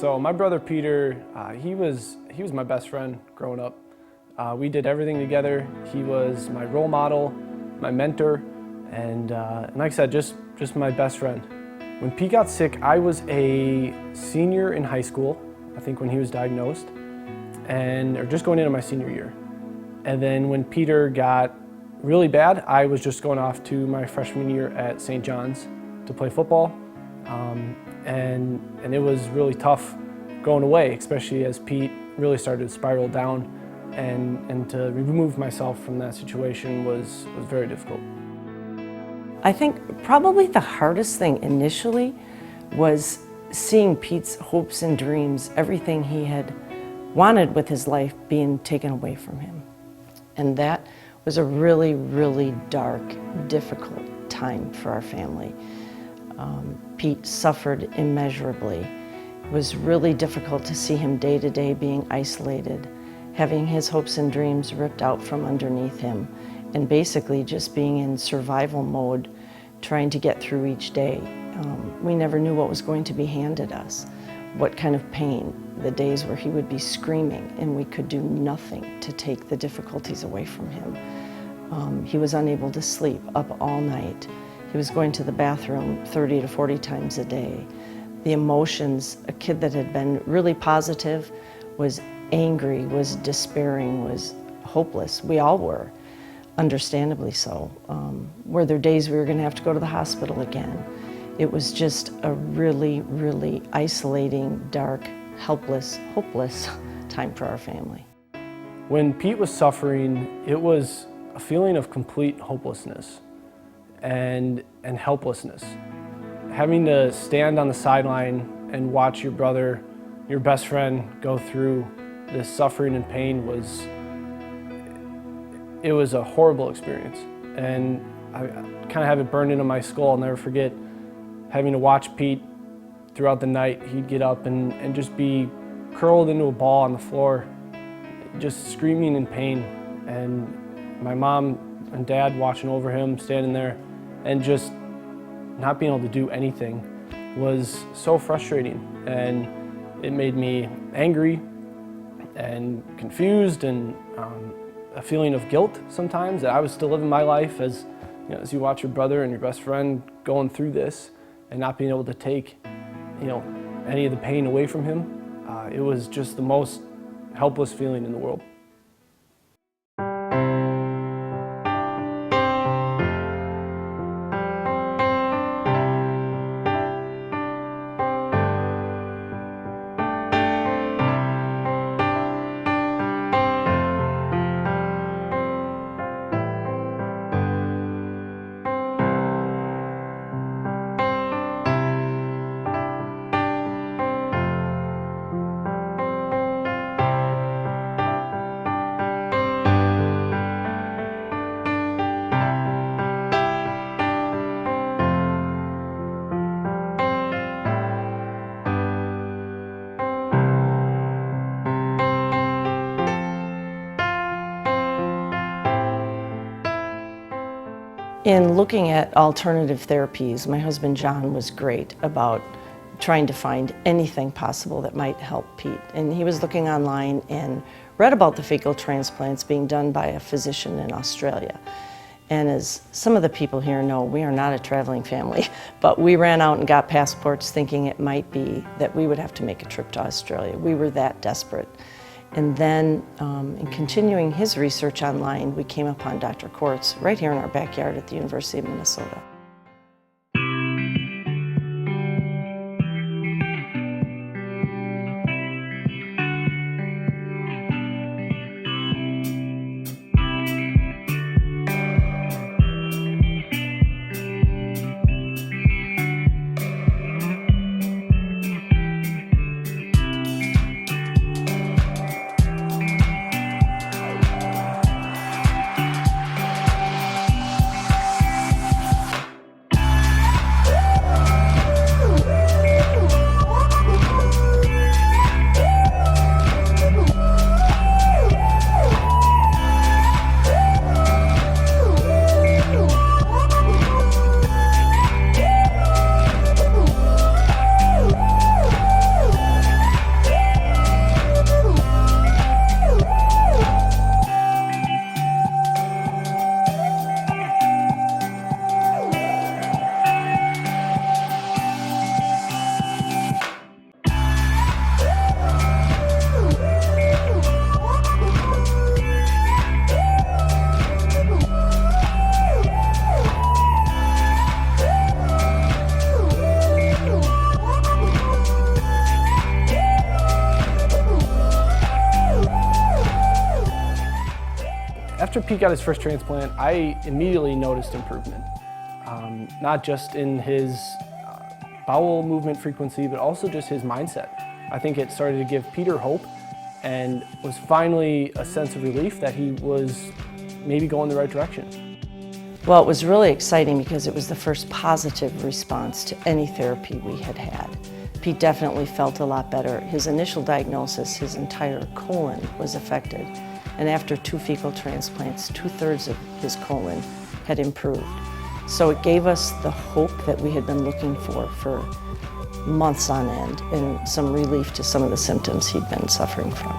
So my brother Peter, he was my best friend growing up. We did everything together. He was my role model, my mentor, and like I said, just my best friend. When Pete got sick, I was a senior in high school, I think when he was diagnosed, or just going into my senior year. And then when Peter got really bad, I was just going off to my freshman year at St. John's to play football. And it was really tough going away, especially as Pete really started to spiral down, and to remove myself from that situation was very difficult. I think probably the hardest thing initially was seeing Pete's hopes and dreams, everything he had wanted with his life, being taken away from him. And that was a really, really dark, difficult time for our family. Pete suffered immeasurably. It was really difficult to see him day to day being isolated, having his hopes and dreams ripped out from underneath him, and basically just being in survival mode, trying to get through each day. We never knew what was going to be handed us, what kind of pain, the days where he would be screaming and we could do nothing to take the difficulties away from him. He was unable to sleep, up all night. He was going to the bathroom 30 to 40 times a day. The emotions, a kid that had been really positive was angry, was despairing, was hopeless. We all were, understandably so. Were there days we were going to have to go to the hospital again? It was just a really, really isolating, dark, helpless, hopeless time for our family. When Pete was suffering, it was a feeling of complete hopelessness and helplessness. Having to stand on the sideline and watch your brother, your best friend, go through this suffering and pain it was a horrible experience. And I kind of have it burned into my skull. I'll never forget having to watch Pete throughout the night. He'd get up and just be curled into a ball on the floor, just screaming in pain. And my mom and dad watching over him, standing there, and just not being able to do anything was so frustrating. And it made me angry and confused, and a feeling of guilt sometimes that I was still living my life as you watch your brother and your best friend going through this and not being able to take any of the pain away from him. It was just the most helpless feeling in the world. In looking at alternative therapies, my husband John was great about trying to find anything possible that might help Pete. And he was looking online and read about the fecal transplants being done by a physician in Australia. And as some of the people here know, we are not a traveling family, but we ran out and got passports thinking it might be that we would have to make a trip to Australia. We were that desperate. And then, in continuing his research online, we came upon Dr. Kortz right here in our backyard at the University of Minnesota. After Pete got his first transplant, I immediately noticed improvement, not just in his bowel movement frequency, but also just his mindset. I think it started to give Peter hope and was finally a sense of relief that he was maybe going the right direction. Well, it was really exciting because it was the first positive response to any therapy we had had. Pete definitely felt a lot better. His initial diagnosis, his entire colon was affected. And after 2 fecal transplants, 2/3 of his colon had improved. So it gave us the hope that we had been looking for months on end, and some relief to some of the symptoms he'd been suffering from.